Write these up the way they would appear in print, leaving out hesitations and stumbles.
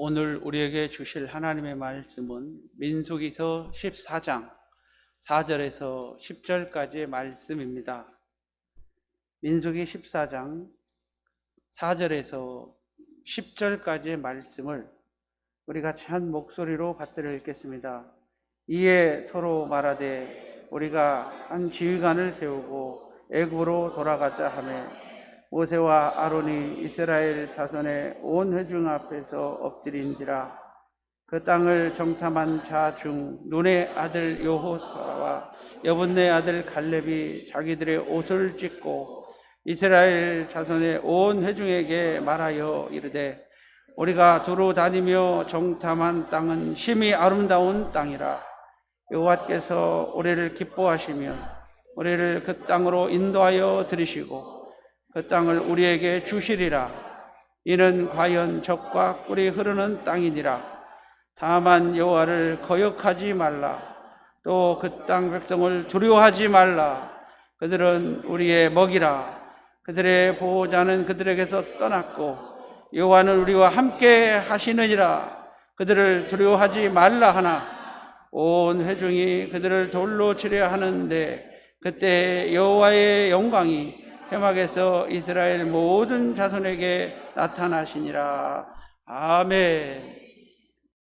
오늘 우리에게 주실 하나님의 말씀은 민수기서 14장 4절에서 10절까지의 말씀입니다. 민수기 14장 4절에서 10절까지의 말씀을 우리 같이 한 목소리로 받들어 읽겠습니다. 이에 서로 말하되 우리가 한 지휘관을 세우고 애굽으로 돌아가자 하매 모세와 아론이 이스라엘 자손의 온 회중 앞에서 엎드린지라. 그 땅을 정탐한 자 중 눈의 아들 여호수아와 여분네 아들 갈렙이 자기들의 옷을 찢고 이스라엘 자손의 온 회중에게 말하여 이르되 우리가 두루 다니며 정탐한 땅은 심히 아름다운 땅이라. 여호와께서 우리를 기뻐하시면 우리를 그 땅으로 인도하여 들이시고 그 땅을 우리에게 주시리라. 이는 과연 젖과 꿀이 흐르는 땅이니라. 다만 여호와를 거역하지 말라. 또 그 땅 백성을 두려워하지 말라. 그들은 우리의 먹이라. 그들의 보호자는 그들에게서 떠났고 여호와는 우리와 함께 하시느니라. 그들을 두려워하지 말라 하나 온 회중이 그들을 돌로 치려 하는데 그때 여호와의 영광이 회막에서 이스라엘 모든 자손에게 나타나시니라. 아멘.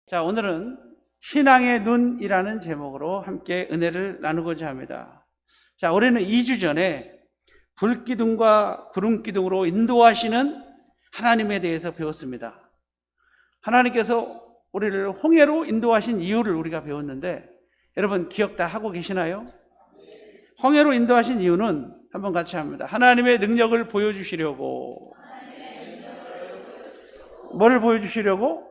자, 오늘은 신앙의 눈이라는 제목으로 함께 은혜를 나누고자 합니다. 자, 우리는 2주 전에 불기둥과 구름기둥으로 인도하시는 하나님에 대해서 배웠습니다. 하나님께서 우리를 홍해로 인도하신 이유를 우리가 배웠는데 여러분 기억 다 하고 계시나요? 홍해로 인도하신 이유는 한번 같이 합니다. 하나님의 능력을 보여주시려고. 뭐를 보여주시려고?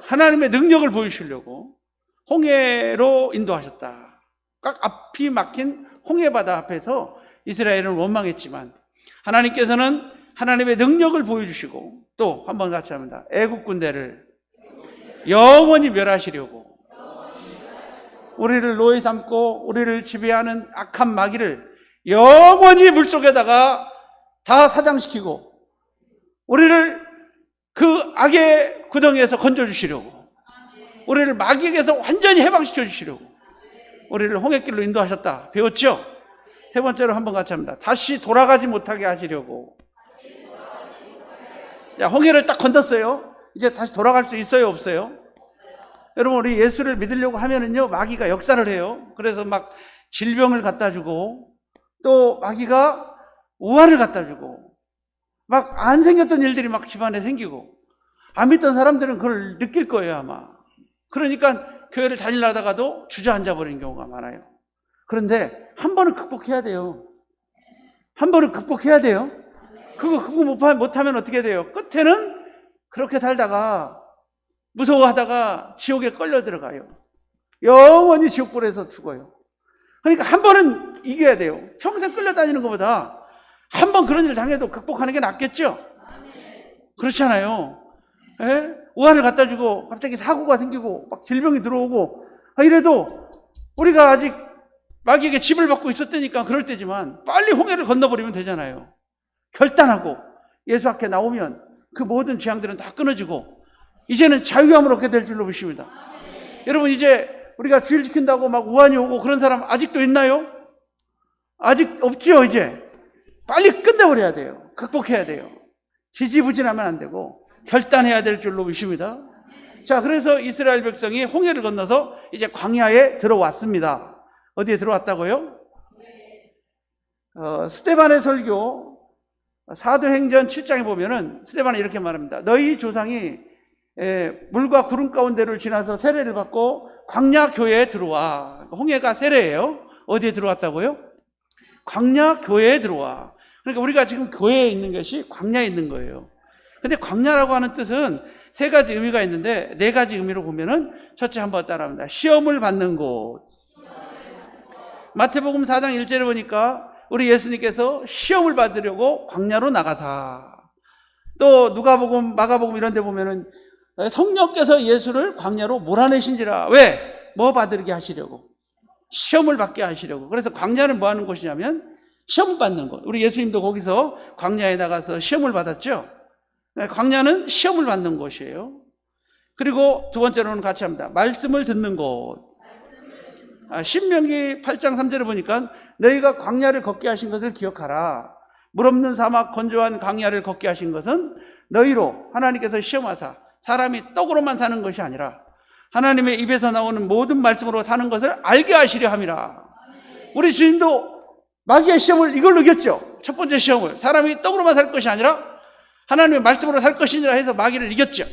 하나님의 능력을 보여주시려고 홍해로 인도하셨다. 꽉 앞이 막힌 홍해바다 앞에서 이스라엘은 원망했지만 하나님께서는 하나님의 능력을 보여주시고 또 한번 같이 합니다. 애국 군대를 영원히 멸하시려고 우리를 노예 삼고 우리를 지배하는 악한 마귀를 영원히 물속에다가 다 사장시키고 우리를 그 악의 구덩이에서 건져주시려고 우리를 마귀에게서 완전히 해방시켜 주시려고 우리를 홍해길로 인도하셨다. 배웠죠? 세 번째로 한번 같이 합니다. 다시 돌아가지 못하게 하시려고. 자, 홍해를 딱 건넜어요. 이제 다시 돌아갈 수 있어요? 없어요? 여러분 우리 예수를 믿으려고 하면은요 마귀가 역사를 해요. 그래서 막 질병을 갖다 주고 또 마귀가 우환을 갖다 주고 막 안 생겼던 일들이 막 집안에 생기고 안 믿던 사람들은 그걸 느낄 거예요 아마. 그러니까 교회를 다니려다가도 주저앉아 버리는 경우가 많아요. 그런데 한 번은 극복해야 돼요. 한 번은 극복해야 돼요. 그거 극복 못하면 어떻게 돼요? 끝에는 그렇게 살다가 무서워하다가 지옥에 끌려 들어가요. 영원히 지옥불에서 죽어요. 그러니까 한 번은 이겨야 돼요. 평생 끌려다니는 것보다 한 번 그런 일을 당해도 극복하는 게 낫겠죠? 그렇잖아요. 예? 우환을 갖다 주고 갑자기 사고가 생기고 막 질병이 들어오고 이래도 우리가 아직 마귀에게 집을 받고 있었다니까 그럴 때지만 빨리 홍해를 건너버리면 되잖아요. 결단하고 예수 앞에 나오면 그 모든 재앙들은 다 끊어지고 이제는 자유함을 얻게 될 줄로 믿습니다. 여러분 이제 우리가 주일 지킨다고 막 우환이 오고 그런 사람 아직도 있나요? 아직 없지요. 이제 빨리 끝내버려야 돼요. 극복해야 돼요. 지지부진하면 안 되고 결단해야 될 줄로 믿습니다. 자, 그래서 이스라엘 백성이 홍해를 건너서 이제 광야에 들어왔습니다. 어디에 들어왔다고요? 스데반의 설교 사도행전 7장에 보면은 스데반이 이렇게 말합니다. 너희 조상이 물과 구름 가운데를 지나서 세례를 받고 광야 교회에 들어와. 홍해가 세례예요. 어디에 들어왔다고요? 광야 교회에 들어와. 그러니까 우리가 지금 교회에 있는 것이 광야에 있는 거예요. 근데 광야라고 하는 뜻은 세 가지 의미가 있는데 네 가지 의미로 보면은 첫째 한번 따라합니다. 시험을 받는 곳. 마태복음 4장 1절에 보니까 우리 예수님께서 시험을 받으려고 광야로 나가사. 또 누가복음, 마가복음 이런 데 보면은 성령께서 예수를 광야로 몰아내신지라. 왜? 뭐 받으게 하시려고? 시험을 받게 하시려고. 그래서 광야는 뭐 하는 곳이냐면 시험 받는 곳. 우리 예수님도 거기서 광야에 나가서 시험을 받았죠. 광야는 시험을 받는 곳이에요. 그리고 두 번째로는 같이 합니다. 말씀을 듣는 곳. 신명기 8장 3절에 보니까 너희가 광야를 걷게 하신 것을 기억하라. 물 없는 사막 건조한 광야를 걷게 하신 것은 너희로 하나님께서 시험하사 사람이 떡으로만 사는 것이 아니라 하나님의 입에서 나오는 모든 말씀으로 사는 것을 알게 하시려 함이라. 우리 주님도 마귀의 시험을 이걸로 이겼죠. 첫 번째 시험을 사람이 떡으로만 살 것이 아니라 하나님의 말씀으로 살 것이니라 해서 마귀를 이겼죠.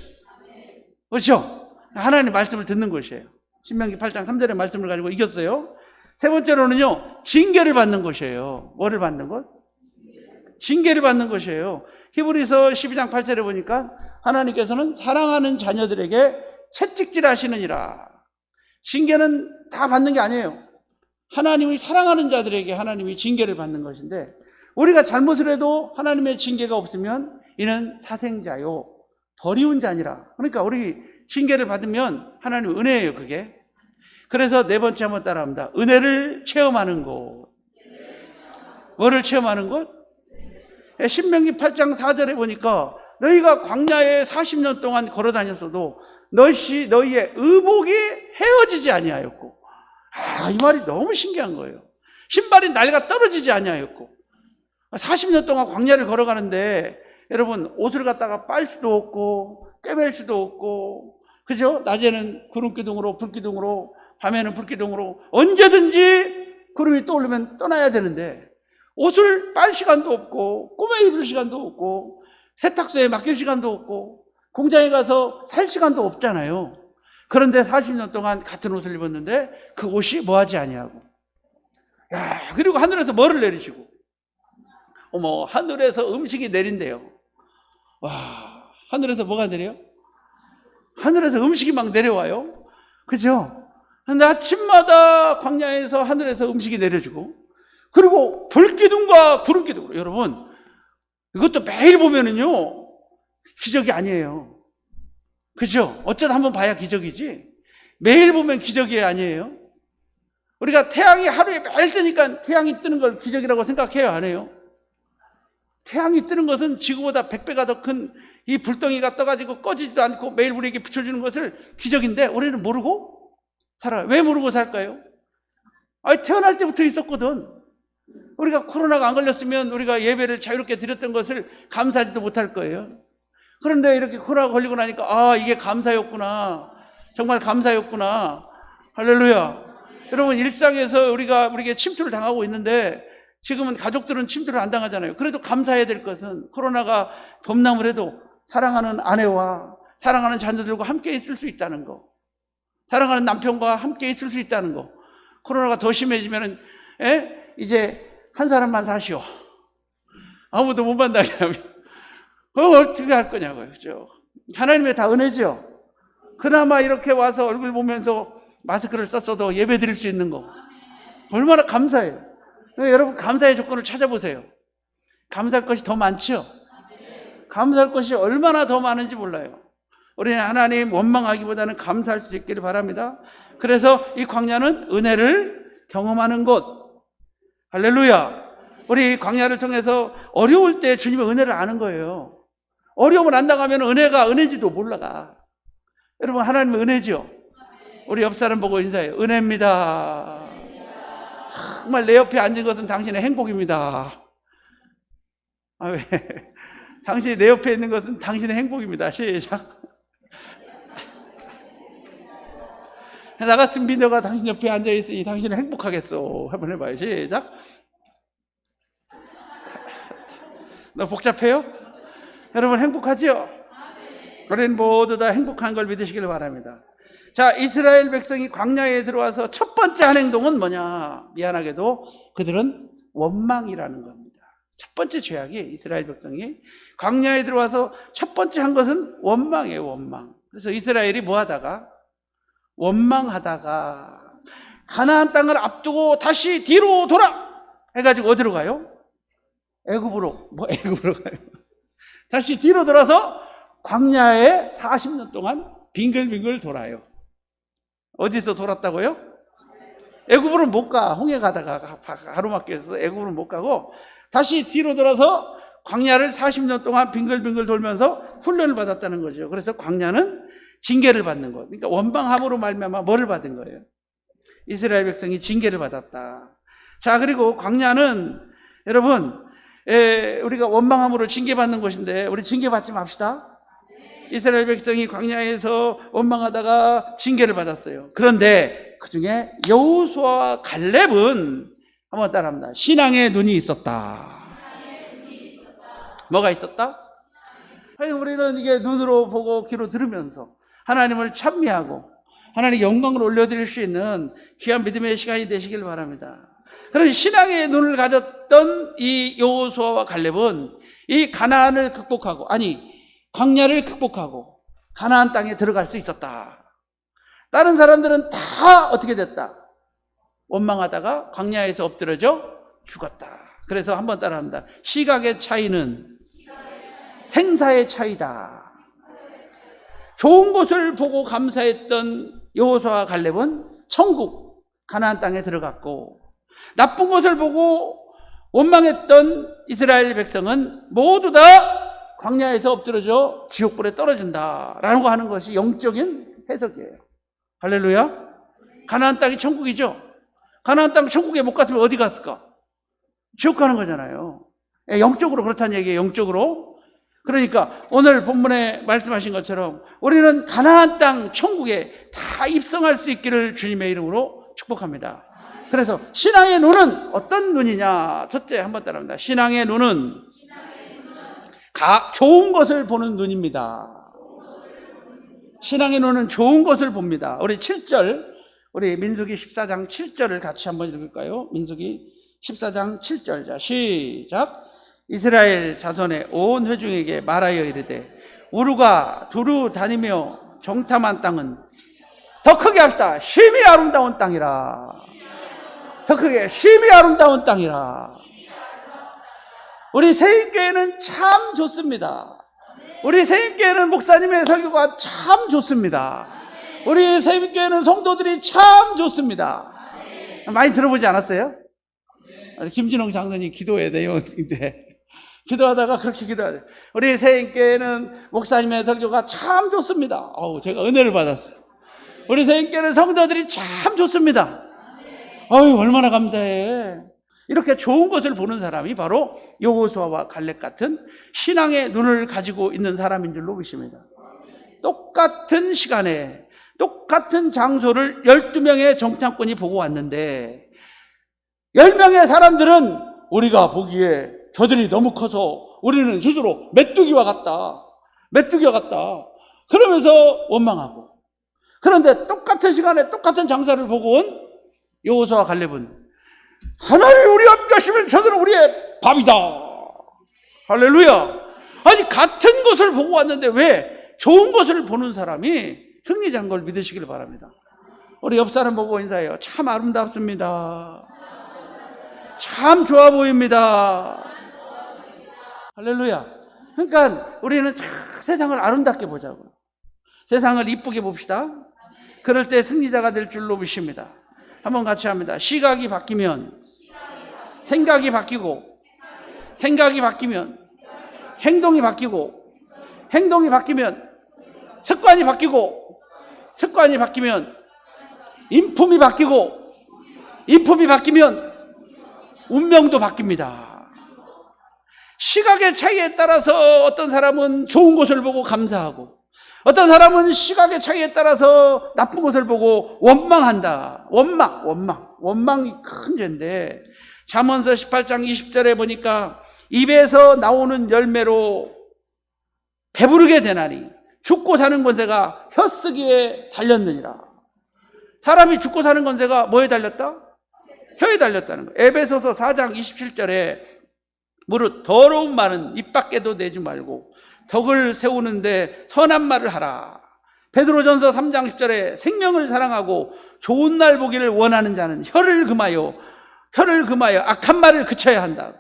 그렇죠? 하나님의 말씀을 듣는 것이에요. 신명기 8장 3절의 말씀을 가지고 이겼어요. 세 번째로는요, 징계를 받는 것이에요. 뭐를 받는 것? 징계를 받는 것이에요. 히브리서 12장 8절에 보니까 하나님께서는 사랑하는 자녀들에게 채찍질 하시느니라. 징계는 다 받는 게 아니에요. 하나님이 사랑하는 자들에게 하나님이 징계를 받는 것인데, 우리가 잘못을 해도 하나님의 징계가 없으면 이는 사생자요 버리운 자니라. 그러니까 우리 징계를 받으면 하나님 은혜예요, 그게. 그래서 네 번째 한번 따라합니다. 은혜를 체험하는 곳. 뭐를 체험하는 곳? 신명기 8장 4절에 보니까 너희가 광야에 40년 동안 걸어 다녔어도 너희의 의복이 헤어지지 아니하였고, 이 말이 너무 신기한 거예요. 신발이 날가 떨어지지 아니하였고, 40년 동안 광야를 걸어가는데 여러분 옷을 갖다가 빨 수도 없고 꿰맬 수도 없고, 그죠? 낮에는 구름기둥으로 불기둥으로, 밤에는 불기둥으로, 언제든지 구름이 떠오르면 떠나야 되는데 옷을 빨 시간도 없고 꾸며 입을 시간도 없고 세탁소에 맡길 시간도 없고 공장에 가서 살 시간도 없잖아요. 그런데 40년 동안 같은 옷을 입었는데 그 옷이 뭐하지 아니하고, 그리고 하늘에서 뭐를 내리시고, 어머, 하늘에서 음식이 내린대요. 와, 하늘에서 뭐가 내려요? 하늘에서 음식이 막 내려와요. 그죠? 근데 아침마다 광야에서 하늘에서 음식이 내려주고, 그리고 불기둥과 구름기둥으로, 여러분 이것도 매일 보면은요 기적이 아니에요. 그죠? 어쩌다 한번 봐야 기적이지 매일 보면 기적이 아니에요. 우리가 태양이 하루에 매일 뜨니까 태양이 뜨는 걸 기적이라고 생각해요, 안 해요? 태양이 뜨는 것은 지구보다 100배가 더 큰 이 불덩이가 떠가지고 꺼지지도 않고 매일 우리에게 비춰주는 것을 기적인데 우리는 모르고 살아요. 왜 모르고 살까요? 태어날 때부터 있었거든. 우리가 코로나가 안 걸렸으면 우리가 예배를 자유롭게 드렸던 것을 감사하지도 못할 거예요. 그런데 이렇게 코로나가 걸리고 나니까 이게 감사였구나, 정말 감사였구나. 할렐루야. 여러분, 일상에서 우리에게 침투를 당하고 있는데 지금은 가족들은 침투를 안 당하잖아요. 그래도 감사해야 될 것은 코로나가 범람을 해도 사랑하는 아내와 사랑하는 자녀들과 함께 있을 수 있다는 거, 사랑하는 남편과 함께 있을 수 있다는 거. 코로나가 더 심해지면 이제 한 사람만 사시오, 아무도 못 만나게 하면 어떻게 할 거냐고요. 그죠? 하나님의 다 은혜죠. 그나마 이렇게 와서 얼굴 보면서 마스크를 썼어도 예배 드릴 수 있는 거 얼마나 감사해요. 여러분, 감사의 조건을 찾아보세요. 감사할 것이 더 많죠? 감사할 것이 얼마나 더 많은지 몰라요. 우리는 하나님 원망하기보다는 감사할 수 있기를 바랍니다. 그래서 이 광야는 은혜를 경험하는 곳. 할렐루야. 우리 광야를 통해서 어려울 때 주님의 은혜를 아는 거예요. 어려움을 안 당하면 은혜가 은혜인지도 몰라가. 여러분, 하나님의 은혜죠. 우리 옆 사람 보고 인사해요. 은혜입니다. 정말 내 옆에 앉은 것은 당신의 행복입니다. 왜? 당신이 내 옆에 있는 것은 당신의 행복입니다. 시작. 나 같은 미녀가 당신 옆에 앉아있으니 당신은 행복하겠소. 한번 해봐요. 시작. 너무 복잡해요? 여러분, 행복하죠? 우리는 모두 다 행복한 걸 믿으시길 바랍니다. 자, 이스라엘 백성이 광야에 들어와서 첫 번째 한 행동은 뭐냐? 미안하게도 그들은 원망이라는 겁니다. 첫 번째 죄악이, 이스라엘 백성이 광야에 들어와서 첫 번째 한 것은 원망이에요. 원망. 그래서 이스라엘이 뭐 하다가? 원망하다가 가나안 땅을 앞두고 다시 뒤로 돌아 해가지고 어디로 가요? 애굽으로. 애굽으로 가요. 다시 뒤로 돌아서 광야에 40년 동안 빙글빙글 돌아요. 어디서 돌았다고요? 애굽으로 못 가. 홍해 가다가 가로막혀서 애굽으로 못 가고 다시 뒤로 돌아서 광야를 40년 동안 빙글빙글 돌면서 훈련을 받았다는 거죠. 그래서 광야는 징계를 받는 것. 그러니까 원방함으로 말미암아 뭐를 받은 거예요? 이스라엘 백성이 징계를 받았다. 자, 그리고 광야는 여러분, 우리가 원방함으로 징계받는 것인데 우리 징계받지 맙시다. 이스라엘 백성이 광야에서 원망하다가 징계를 받았어요. 그런데 그 중에 여호수아와 갈렙은 한번 따라합니다. 신앙의 눈이 있었다. 뭐가 있었다? 우리는 이게 눈으로 보고 귀로 들으면서 하나님을 찬미하고 하나님의 영광을 올려드릴 수 있는 귀한 믿음의 시간이 되시길 바랍니다. 그런 신앙의 눈을 가졌던 이 여호수아와 갈렙은 이 가나안을 극복하고, 아니 광야를 극복하고 가나안 땅에 들어갈 수 있었다. 다른 사람들은 다 어떻게 됐다? 원망하다가 광야에서 엎드려져 죽었다. 그래서 한번 따라합니다. 시각의 차이는 생사의 차이다. 좋은 곳을 보고 감사했던 여호수아와 갈렙은 천국 가나안 땅에 들어갔고, 나쁜 것을 보고 원망했던 이스라엘 백성은 모두 다 광야에서 엎드려져 지옥불에 떨어진다라는 거 하는 것이 영적인 해석이에요. 할렐루야. 가나안 땅이 천국이죠. 가나안 땅 천국에 못 갔으면 어디 갔을까? 지옥 가는 거잖아요. 영적으로 그렇다는 얘기예요. 영적으로. 그러니까 오늘 본문에 말씀하신 것처럼 우리는 가나안 땅 천국에 다 입성할 수 있기를 주님의 이름으로 축복합니다. 그래서 신앙의 눈은 어떤 눈이냐? 첫째 한번 따라합니다. 신앙의 눈은 좋은 것을 보는 눈입니다. 신앙의 눈은 좋은 것을 봅니다. 우리 7절, 우리 민수기 14장 7절을 같이 한번 읽을까요? 민수기 14장 7절. 자, 시작. 이스라엘 자손의 온 회중에게 말하여 이르되 우루가 두루 다니며 정탐한 땅은 더 크게 합시다. 심히 아름다운 땅이라. 더 크게 심히 아름다운 땅이라. 우리 세임교회는 참 좋습니다. 우리 세임교회는 목사님의 설교가 참 좋습니다. 우리 세임교회는 성도들이 참 좋습니다. 많이 들어보지 않았어요? 김진홍 장로님 기도해야 돼요. 근데 기도하다가 그렇게 기도해야 돼요. 우리 세임교회는 목사님의 설교가 참 좋습니다. 제가 은혜를 받았어요. 우리 세임교회는 성도들이 참 좋습니다. 얼마나 감사해. 이렇게 좋은 것을 보는 사람이 바로 여호수아와 갈렙 같은 신앙의 눈을 가지고 있는 사람인 줄로 보십니다. 똑같은 시간에 똑같은 장소를 12명의 정탐꾼이 보고 왔는데 10명의 사람들은 우리가 보기에 저들이 너무 커서 우리는 스스로 메뚜기와 같다. 그러면서 원망하고, 그런데 똑같은 시간에 똑같은 장사를 보고 온 여호수아와 갈렙은 하나님이 우리 함께 하시면 저들은 우리의 밥이다. 할렐루야. 아니 같은 것을 보고 왔는데 왜 좋은 것을 보는 사람이 승리자인 걸 믿으시길 바랍니다. 우리 옆 사람 보고 인사해요. 참 아름답습니다. 참 좋아 보입니다. 할렐루야. 그러니까 우리는 세상을 아름답게 보자고요. 세상을 이쁘게 봅시다. 그럴 때 승리자가 될 줄로 믿습니다. 한번 같이 합니다. 시각이 바뀌면 생각이 바뀌고, 생각이 바뀌면 행동이 바뀌고, 행동이 바뀌면 습관이 바뀌고, 습관이 바뀌면 인품이 바뀌고, 인품이 바뀌면 운명도 바뀝니다. 시각의 차이에 따라서 어떤 사람은 좋은 것을 보고 감사하고, 어떤 사람은 시각의 차이에 따라서 나쁜 것을 보고 원망한다. 원망이 큰 죄인데, 잠언서 18장 20절에 보니까 입에서 나오는 열매로 배부르게 되나니 죽고 사는 권세가 혀쓰기에 달렸느니라. 사람이 죽고 사는 권세가 뭐에 달렸다? 혀에 달렸다는 거예요. 에베소서 4장 27절에 무릇 더러운 말은 입 밖에도 내지 말고 덕을 세우는데 선한 말을 하라. 베드로전서 3장 10절에 생명을 사랑하고 좋은 날 보기를 원하는 자는 혀를 금하여 악한 말을 그쳐야 한다.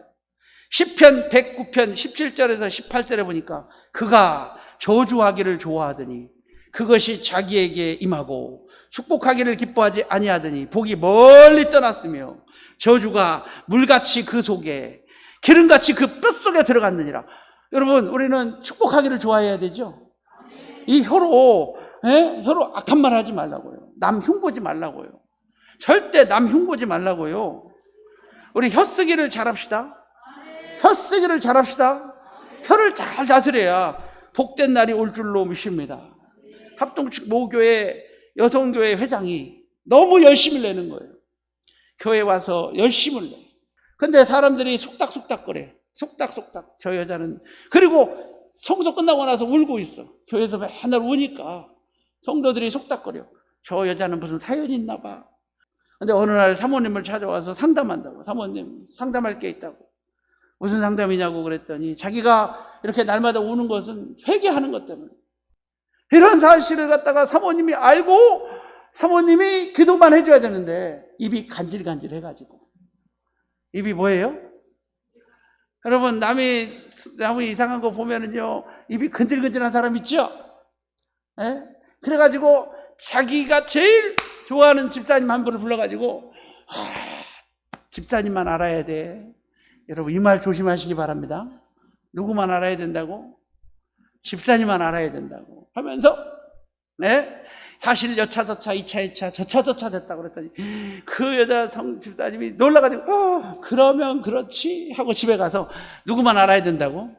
시편 109편 17절에서 18절에 보니까 그가 저주하기를 좋아하더니 그것이 자기에게 임하고 축복하기를 기뻐하지 아니하더니 복이 멀리 떠났으며 저주가 물같이 그 속에 기름같이 그 뼛속에 들어갔느니라. 여러분, 우리는 축복하기를 좋아해야 되죠. 이 혀로 악한 말 하지 말라고요. 남 흉보지 말라고요. 절대 남 흉보지 말라고요. 우리 혀 쓰기를 잘합시다. 혀 쓰기를 잘합시다. 혀를 잘 다스려야 복된 날이 올 줄로 믿습니다. 합동측 모교회 여성교회 회장이 너무 열심을 내는 거예요. 교회 와서 열심을 내. 근데 사람들이 속닥속닥거려. 속닥속닥. 저 여자는. 그리고 성소 끝나고 나서 울고 있어. 교회에서 맨날 우니까 성도들이 속닥거려. 저 여자는 무슨 사연이 있나 봐. 근데 어느 날 사모님을 찾아와서 상담한다고. 사모님, 상담할 게 있다고. 무슨 상담이냐고 그랬더니 자기가 이렇게 날마다 우는 것은 회개하는 것 때문에. 이런 사실을 갖다가 사모님이 알고 사모님이 기도만 해줘야 되는데 입이 간질간질 해가지고. 입이 뭐예요? 여러분, 남이 이상한 거 보면은요, 입이 근질근질한 사람 있죠? 예? 그래가지고 자기가 제일 좋아하는 집사님 한 분을 불러가지고, 집사님만 알아야 돼. 여러분, 이 말 조심하시기 바랍니다. 누구만 알아야 된다고? 집사님만 알아야 된다고 하면서, 사실 여차저차, 2차, 2차, 저차저차 됐다고 그랬더니 그 여자 집사님이 놀라가지고 그러면 그렇지 하고 집에 가서 누구만 알아야 된다고?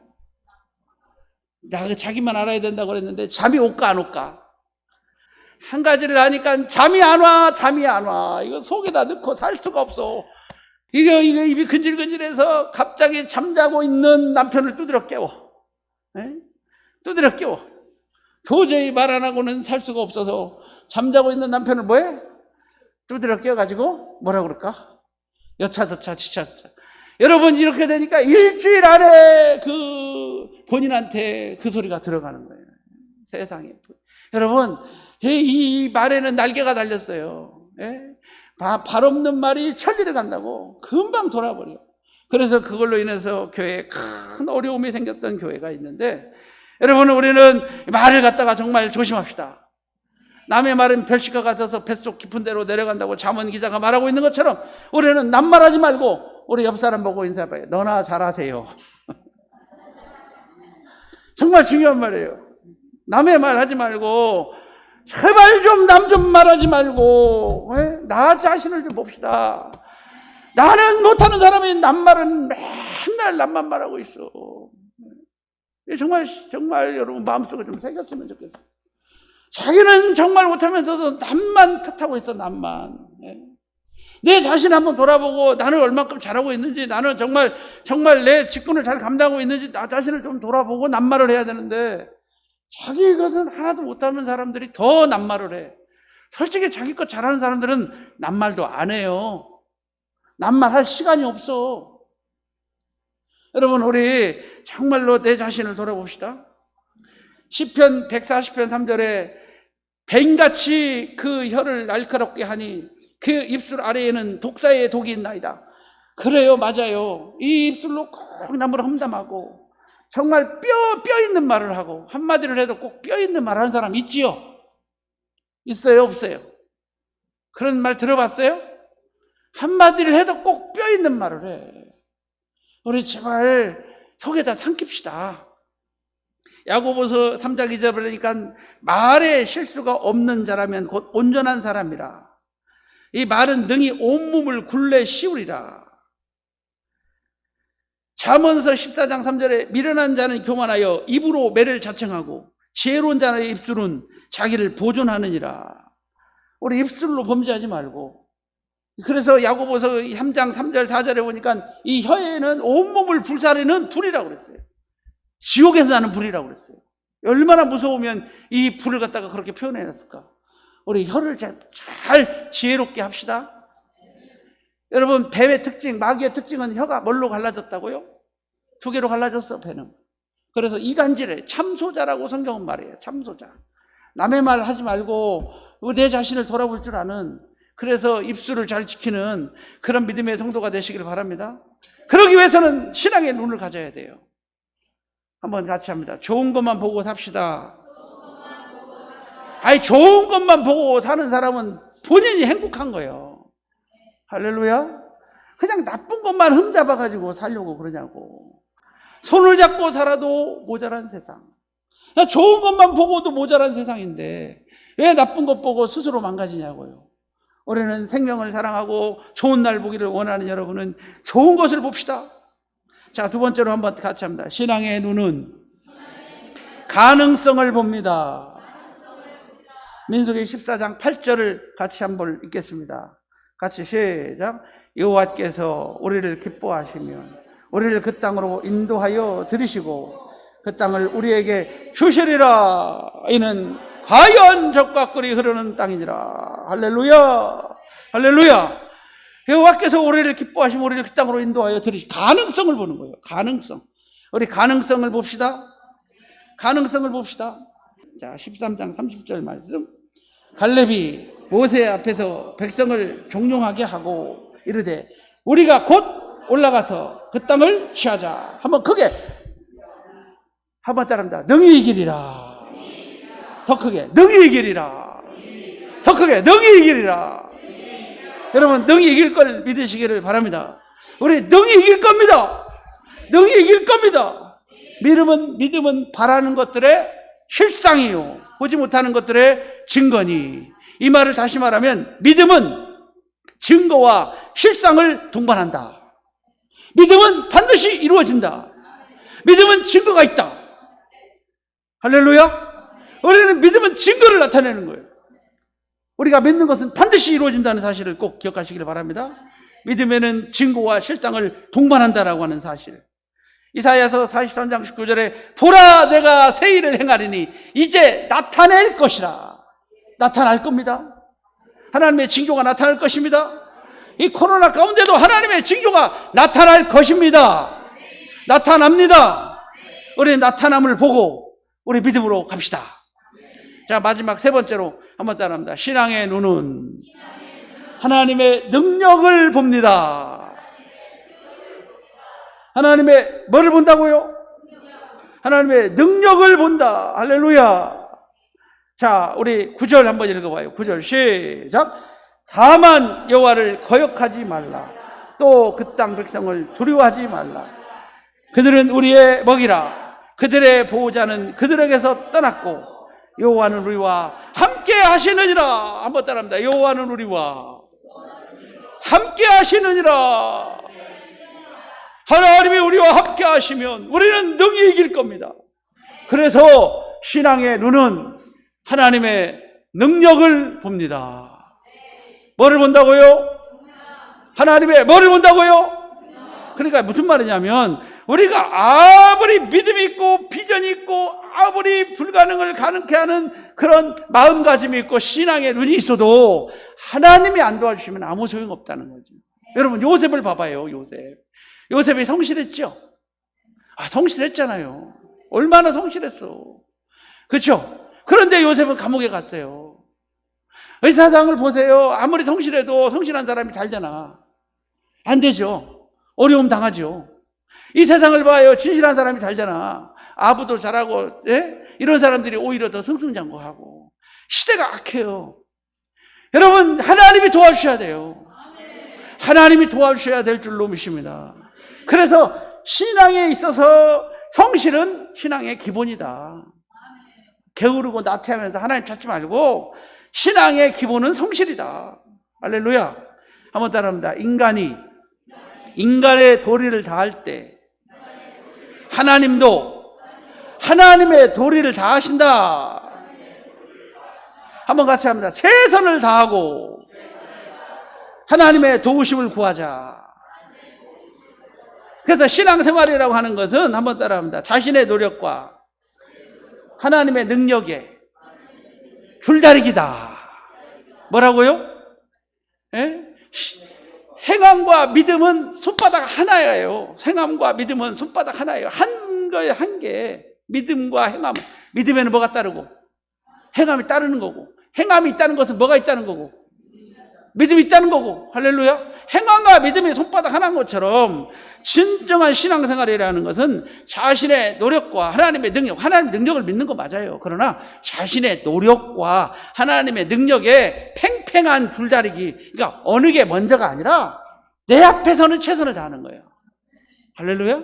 자기만 알아야 된다고 그랬는데 잠이 올까 안 올까? 한 가지를 하니까 잠이 안 와. 이거 속에다 넣고 살 수가 없어. 이거 입이 근질근질해서 갑자기 잠자고 있는 남편을 두드려 깨워. 두드려 깨워. 도저히 말 안 하고는 살 수가 없어서 잠자고 있는 남편을 뭐해? 두드려 깨워가지고 뭐라 그럴까? 여차저차 지차저차. 여러분, 이렇게 되니까 일주일 안에 그 본인한테 그 소리가 들어가는 거예요. 세상에. 여러분, 이 말에는 날개가 달렸어요. 발 없는 말이 천리를 간다고 금방 돌아버려. 그래서 그걸로 인해서 교회에 큰 어려움이 생겼던 교회가 있는데, 여러분, 우리는 말을 갖다가 정말 조심합시다. 남의 말은 별식과 같아서 뱃속 깊은 데로 내려간다고 잠언 기자가 말하고 있는 것처럼 우리는 남말하지 말고 우리 옆 사람 보고 인사해봐요. 너나 잘하세요. 정말 중요한 말이에요. 남의 말 하지 말고 제발 좀 남 좀 말하지 말고 나 자신을 좀 봅시다. 나는 못하는 사람이 남말은 맨날 남만 말하고 있어. 정말 여러분 마음속에 좀 새겼으면 좋겠어요. 자기는 정말 못하면서도 남만 탓하고 있어. 남만. 내 자신 한번 돌아보고 나는 얼만큼 잘하고 있는지, 나는 정말 내 직분을 잘 감당하고 있는지 나 자신을 좀 돌아보고 남말을 해야 되는데, 자기 것은 하나도 못하는 사람들이 더 남말을 해. 솔직히 자기 것 잘하는 사람들은 남말도 안 해요. 남말 할 시간이 없어. 여러분, 우리 정말로 내 자신을 돌아봅시다. 시편 140편 3절에 뱀같이 그 혀를 날카롭게 하니 그 입술 아래에는 독사의 독이 있나이다. 그래요, 맞아요. 이 입술로 꼭 남을 험담하고 정말 뼈 있는 말을 하고, 한마디를 해도 꼭 뼈 있는 말 하는 사람 있지요? 있어요, 없어요? 그런 말 들어봤어요? 한마디를 해도 꼭 뼈 있는 말을 해. 우리 제발 속에다 삼킵시다. 야고보서 3장 2절에 보니까 말에 실수가 없는 자라면 곧 온전한 사람이라. 이 말은 능히 온몸을 굴레 씌우리라. 잠언서 14장 3절에 미련한 자는 교만하여 입으로 매를 자청하고 지혜로운 자의 입술은 자기를 보존하느니라. 우리 입술로 범죄하지 말고. 그래서 야고보서 3장 3절 4절에 보니까 이 혀에는 온몸을 불사르는 불이라고 그랬어요. 지옥에서 나는 불이라고 그랬어요. 얼마나 무서우면 이 불을 갖다가 그렇게 표현해놨을까. 우리 혀를 잘 지혜롭게 합시다. 여러분, 뱀의 특징, 마귀의 특징은 혀가 뭘로 갈라졌다고요? 2개로 갈라졌어, 뱀은. 그래서 이간질해. 참소자라고 성경은 말해요. 참소자. 남의 말 하지 말고 내 자신을 돌아볼 줄 아는, 그래서 입술을 잘 지키는 그런 믿음의 성도가 되시길 바랍니다. 그러기 위해서는 신앙의 눈을 가져야 돼요. 한번 같이 합니다. 좋은 것만 보고 삽시다. 좋은 것만 보고 사는 사람은 본인이 행복한 거예요. 할렐루야. 그냥 나쁜 것만 흠잡아가지고 살려고 그러냐고. 손을 잡고 살아도 모자란 세상. 좋은 것만 보고도 모자란 세상인데 왜 나쁜 것 보고 스스로 망가지냐고요. 올해는 생명을 사랑하고 좋은 날 보기를 원하는 여러분은 좋은 것을 봅시다. 자, 두 번째로 한번 같이 합니다. 신앙의 눈은 가능성을 봅니다. 민수기 14장 8절을 같이 한번 읽겠습니다. 같이 시작. 여호와께서 우리를 기뻐하시면 우리를 그 땅으로 인도하여 들이시고 그 땅을 우리에게 주시리라. 이는 과연 젖과 꿀이 흐르는 땅이니라. 할렐루야, 할렐루야. 여호와께서 우리를 기뻐하시면 우리를 그 땅으로 인도하여 들이시고, 가능성을 보는 거예요. 가능성. 우리 가능성을 봅시다. 가능성을 봅시다. 자, 13장 30절 말씀. 갈렙이 모세 앞에서 백성을 종용하게 하고 이르되 우리가 곧 올라가서 그 땅을 취하자. 한번 크게 한번 따라합니다. 능히 이기리라. 더 크게 능히 이기리라. 더 크게 능히 이기리라. 여러분, 능히 이길 걸 믿으시기를 바랍니다. 우리 능히 이길 겁니다. 능히 이길 겁니다. 믿음은 바라는 것들의 실상이요, 보지 못하는 것들의 증거니. 이 말을 다시 말하면 믿음은 증거와 실상을 동반한다. 믿음은 반드시 이루어진다. 믿음은 증거가 있다. 할렐루야. 우리는 믿음은 증거를 나타내는 거예요. 우리가 믿는 것은 반드시 이루어진다는 사실을 꼭 기억하시길 바랍니다. 믿음에는 증거와 실상을 동반한다라고 하는 사실. 이사야서 43장 19절에 보라 내가 새 일을 행하리니 이제 나타낼 것이라. 나타날 겁니다. 하나님의 징조가 나타날 것입니다. 이 코로나 가운데도 하나님의 징조가 나타날 것입니다. 나타납니다. 우리는 나타남을 보고 우리 믿음으로 갑시다. 자, 마지막 세 번째로 한번 따라합니다. 신앙의 눈은 하나님의 능력을 봅니다. 하나님의 뭐를 본다고요? 하나님의 능력을 본다. 할렐루야. 자, 우리 9절 한번 읽어봐요. 9절 시작. 다만 여호와를 거역하지 말라. 또 그 땅 백성을 두려워하지 말라. 그들은 우리의 먹이라. 그들의 보호자는 그들에게서 떠났고 여호와는 우리와 함께 하시느니라. 한번 따라합니다. 여호와는 우리와 함께 하시느니라. 하나님이 우리와 함께 하시면 우리는 능히 이길 겁니다. 그래서 신앙의 눈은 하나님의 능력을 봅니다. 뭐를 본다고요? 하나님의 뭐를 본다고요? 그러니까 무슨 말이냐면 우리가 아무리 믿음이 있고 비전이 있고 아무리 불가능을 가능케 하는 그런 마음가짐이 있고 신앙의 눈이 있어도 하나님이 안 도와주시면 아무 소용없다는 거죠. 여러분, 요셉을 봐봐요. 요셉이 성실했죠? 성실했잖아요. 얼마나 성실했어. 그렇죠? 그런데 요셉은 감옥에 갔어요. 이 세상을 보세요. 아무리 성실해도 성실한 사람이 잘 되나? 안 되죠. 어려움 당하죠. 이 세상을 봐요. 진실한 사람이 잘 되나? 아부도 잘하고, 예? 이런 사람들이 오히려 더 승승장구하고. 시대가 악해요. 여러분, 하나님이 도와주셔야 돼요. 하나님이 도와주셔야 될 줄로 믿습니다. 그래서 신앙에 있어서 성실은 신앙의 기본이다. 게으르고 나태하면서 하나님 찾지 말고 신앙의 기본은 성실이다. 할렐루야. 한번 따라합니다. 인간이 인간의 도리를 다할 때 하나님도 하나님의 도리를 다하신다. 한번 같이 합니다. 최선을 다하고 하나님의 도우심을 구하자. 그래서 신앙생활이라고 하는 것은 한번 따라합니다. 자신의 노력과 하나님의 능력에 줄다리기다. 뭐라고요? 예? 행함과 믿음은 손바닥 하나예요. 행함과 믿음은 손바닥 하나예요. 한 거에 한 개. 믿음과 행함. 믿음에는 뭐가 따르고 행함이 따르는 거고, 행함이 있다는 것은 뭐가 있다는 거고 믿음이 있다는 거고. 할렐루야. 행함과 믿음이 손바닥 하나인 것처럼 진정한 신앙생활이라는 것은 자신의 노력과 하나님의 능력, 하나님의 능력을 믿는 거 맞아요. 그러나 자신의 노력과 하나님의 능력에 팽팽한 줄다리기, 그러니까 어느 게 먼저가 아니라 내 앞에서는 최선을 다하는 거예요. 할렐루야.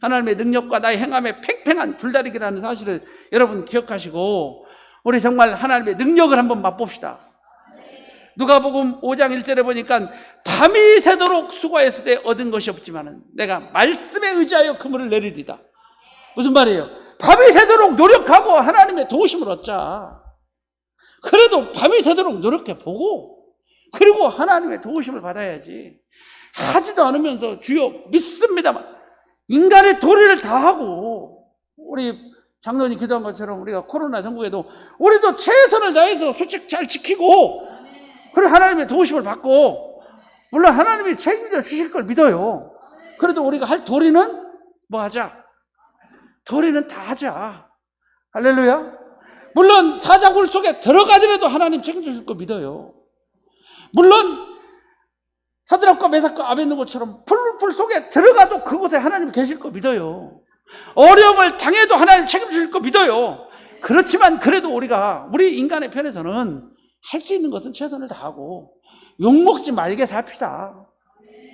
하나님의 능력과 나의 행함의 팽팽한 줄다리기라는 사실을 여러분 기억하시고 우리 정말 하나님의 능력을 한번 맛봅시다. 누가복음 5장 1절에 보니까 밤이 새도록 수고했을 때 얻은 것이 없지만은 내가 말씀에 의지하여 그물을 내리리다. 무슨 말이에요? 밤이 새도록 노력하고 하나님의 도우심을 얻자. 그래도 밤이 새도록 노력해 보고 그리고 하나님의 도우심을 받아야지. 하지도 않으면서 주여 믿습니다만 인간의 도리를 다하고 우리 장로님 기도한 것처럼 우리가 코로나 전국에도 우리도 최선을 다해서 수칙 잘 지키고 그리고 하나님의 도우심을 받고 물론 하나님이 책임져 주실 걸 믿어요. 그래도 우리가 할 도리는 뭐 하자? 도리는 다 하자. 할렐루야. 물론 사자굴 속에 들어가더라도 하나님 책임져 줄 거 믿어요. 물론 사드락과 메삭과 아벳느고처럼 풀 속에 들어가도 그곳에 하나님 계실 거 믿어요. 어려움을 당해도 하나님 책임질 거 믿어요. 그렇지만 그래도 우리 인간의 편에서는 할 수 있는 것은 최선을 다하고 욕먹지 말게 삽시다.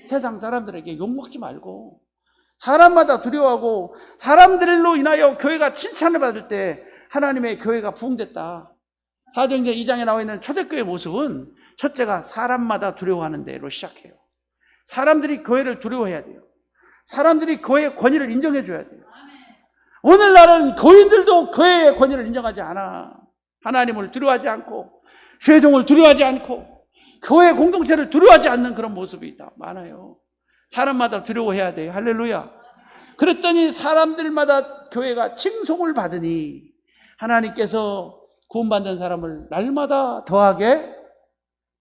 세상 사람들에게 욕먹지 말고 사람마다 두려워하고 사람들로 인하여 교회가 칭찬을 받을 때 하나님의 교회가 부흥됐다. 사도행전 2장에 나와 있는 초대교회의 모습은 첫째가 사람마다 두려워하는 데로 시작해요. 사람들이 교회를 두려워해야 돼요. 사람들이 교회의 권위를 인정해 줘야 돼요. 오늘날은 교인들도 교회의 권위를 인정하지 않아. 하나님을 두려워하지 않고 죄종을 두려워하지 않고 교회 공동체를 두려워하지 않는 그런 모습이 많아요. 사람마다 두려워해야 돼요. 할렐루야. 그랬더니 사람들마다 교회가 칭송을 받으니 하나님께서 구원받는 사람을 날마다 더하게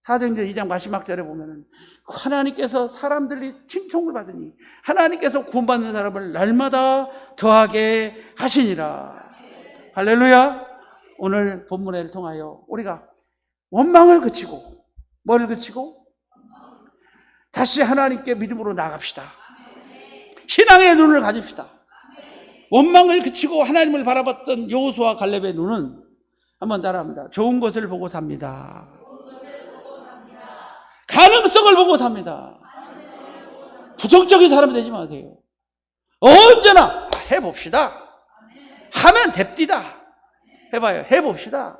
사도행전 2장 마지막 절에 보면은 하나님께서 사람들이 칭송을 받으니 하나님께서 구원받는 사람을 날마다 더하게 하시니라. 할렐루야. 오늘 본문을 통하여 우리가 원망을 그치고 뭐를 그치고 다시 하나님께 믿음으로 나갑시다. 신앙의 눈을 가집시다. 원망을 그치고 하나님을 바라봤던 여호수아와 갈렙의 눈은 한번 따라합니다. 좋은 것을 보고 삽니다. 가능성을 보고 삽니다. 부정적인 사람 되지 마세요. 언제나 해봅시다. 하면 됩디다. 해봐요. 해봅시다.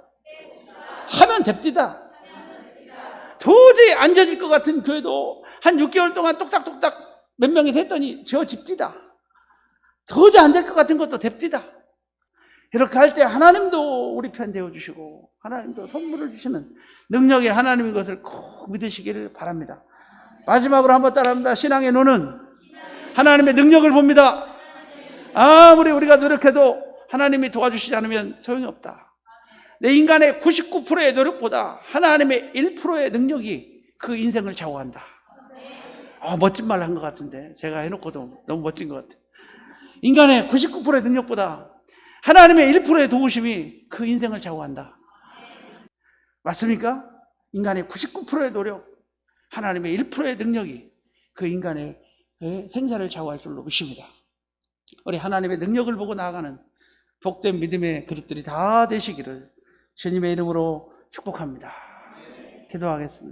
하면 됩디다. 도저히 안 져질 것 같은 교회도 한 6개월 동안 똑딱똑딱 몇 명이서 했더니 지어집디다. 도저히 안 될 것 같은 것도 됩디다. 이렇게 할 때 하나님도 우리 편 되어주시고 하나님도 선물을 주시는 능력의 하나님인 것을 꼭 믿으시기를 바랍니다. 마지막으로 한번 따라합니다. 신앙의 눈은 하나님의 능력을 봅니다. 아무리 우리가 노력해도 하나님이 도와주시지 않으면 소용이 없다. 내 인간의 99%의 노력보다 하나님의 1%의 능력이 그 인생을 좌우한다. 멋진 말 한 것 같은데 제가 해놓고도 너무 멋진 것 같아요. 인간의 99%의 능력보다 하나님의 1%의 도우심이 그 인생을 좌우한다. 맞습니까? 인간의 99%의 노력, 하나님의 1%의 능력이 그 인간의 생사를 좌우할 줄로 믿습니다. 우리 하나님의 능력을 보고 나아가는 복된 믿음의 그릇들이 다 되시기를 주님의 이름으로 축복합니다. 기도하겠습니다.